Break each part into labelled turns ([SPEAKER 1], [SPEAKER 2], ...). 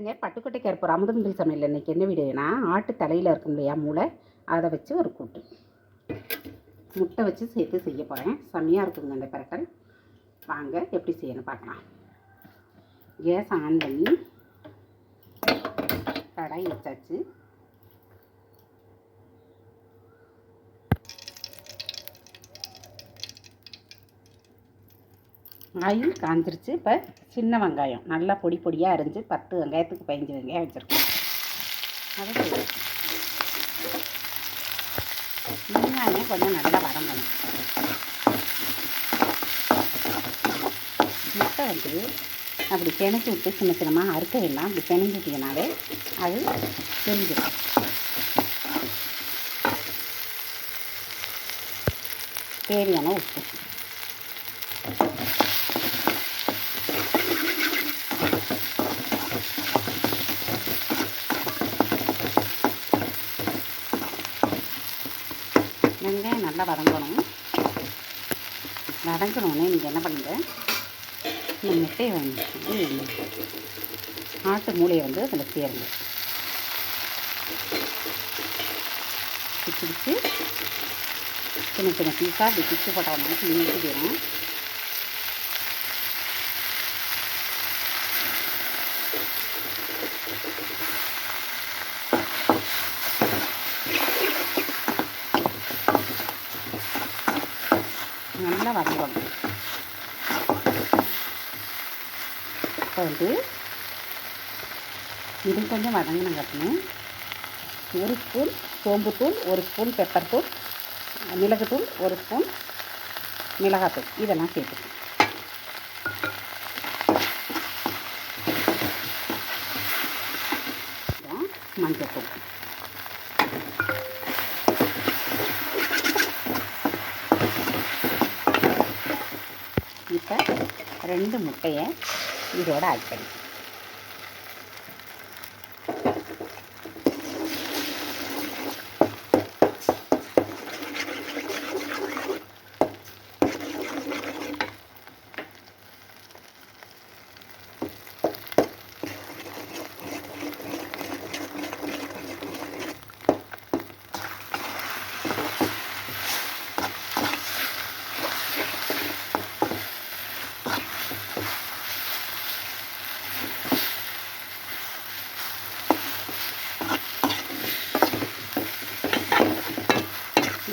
[SPEAKER 1] வணக்கங்க. பட்டுக்கோட்டை கருப்பூர் அமுதமின்றி சமையல். இன்றைக்கி என்ன வீடியோனா, ஆட்டு தலையில் இருக்கும் இல்லையா மூளை, அதை வச்சு ஒரு கூட்டு முட்டை வச்சு சேர்த்து செய்ய போகிறேன். செம்மையாக இருக்குங்க இந்த பரட்டல். வாங்க எப்படி செய்யணும் பார்க்கலாம். கேஸ் ஆன் பண்ணி கடாய் வச்சாச்சு. ஆயில் காஞ்சிருச்சு. இப்போ சின்ன வெங்காயம் நல்லா பொடி பொடியாக அரிஞ்சு 10 வெங்காயத்துக்கு 15 வெங்காயம் வச்சுருக்கேன். அதை வெங்காயம் கொஞ்சம் நல்லா வதங்கணும். முட்டை வந்து அப்படி கிணச்சி விட்டு சின்ன சின்னமாக அறுக்க வேண்டாம். அப்படி கிணஞ்சி விட்டிங்கனாலே அது தெரிஞ்சிடும். தேவையான உப்பு, வெங்காயம் நல்லா வதங்கணும். வதங்கினோடனே நீங்கள் என்ன பண்ணுங்க, இந்த முட்டையை வந்து ஆட்டு மூளையை வந்து அதில் சேருங்க. பிடிச்சி சின்ன சின்ன பீஸாக அப்படி பிச்சு போட்டோம்னா நீட்டு போயிடும். நல்லா வதங்கணும். இப்போ வந்து இது கொஞ்சம் வதங்கின கட்டணும். 1 ஸ்பூன் சோம்புத்தூள், 1 ஸ்பூன் பெப்பர் தூள், மிளகுத்தூள், 1 ஸ்பூன் மிளகாத்தூள், இதெல்லாம் சேர்த்துக்கணும். மஞ்சத்தூள், இப்போ 2 முட்டையை இதோட ஆட் பண்ணி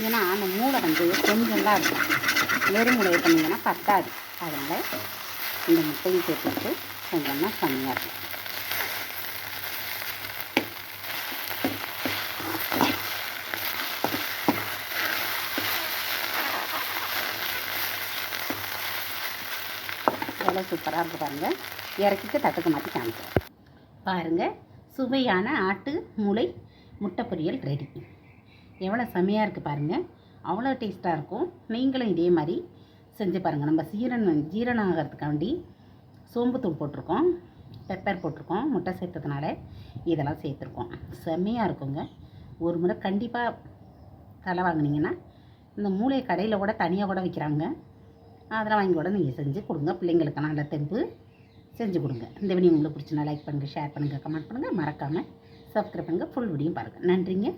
[SPEAKER 1] ஏன்னா அந்த மூளை வந்து கொஞ்சம் தான் இருக்கும். வெறும் மூளையை பண்ணிங்கன்னா பத்தாது. அதனால் இந்த முட்டையும் சேர்த்துட்டு கொஞ்சமாக கம்மியாக இருக்கும். எவ்வளோ சூப்பராக இருக்குது பாருங்கள். இறக்கிட்டு தட்டுக்கு மாற்றி காமிக்கிறேன் பாருங்கள். சுவையான ஆட்டு மூளை முட்டை பொரியல் ரெடி. எவ்வளோ செம்மையாக இருக்குது பாருங்கள். அவ்வளோ டேஸ்ட்டாக இருக்கும். நீங்களும் இதே மாதிரி செஞ்சு பாருங்கள். நம்ம ஜீரணம் ஆகிறதுக்காண்டி சோம்புத்தூள் போட்டிருக்கோம், பெப்பர் போட்டிருக்கோம், முட்டை சேர்த்ததுனால இதெல்லாம் சேர்த்துருக்கோம். செம்மையாக இருக்குங்க. ஒரு முறை கண்டிப்பாக தலை வாங்கினீங்கன்னா, இந்த மூளையை கடையில் கூட தனியாக கூட விற்கிறாங்க. அதெல்லாம் வாங்கி கூட நீங்கள் செஞ்சு கொடுங்க. பிள்ளைங்களுக்கு நல்ல தெம்பு செஞ்சு கொடுங்க. இந்த வீடியோ உங்களுக்கு பிடிச்சினா லைக் பண்ணுங்கள், ஷேர் பண்ணுங்கள், கமெண்ட் பண்ணுங்கள். மறக்காமல் சப்ஸ்கிரைப் பண்ணுங்கள். ஃபுல் வீடியோ பாருங்கள். நன்றிங்க.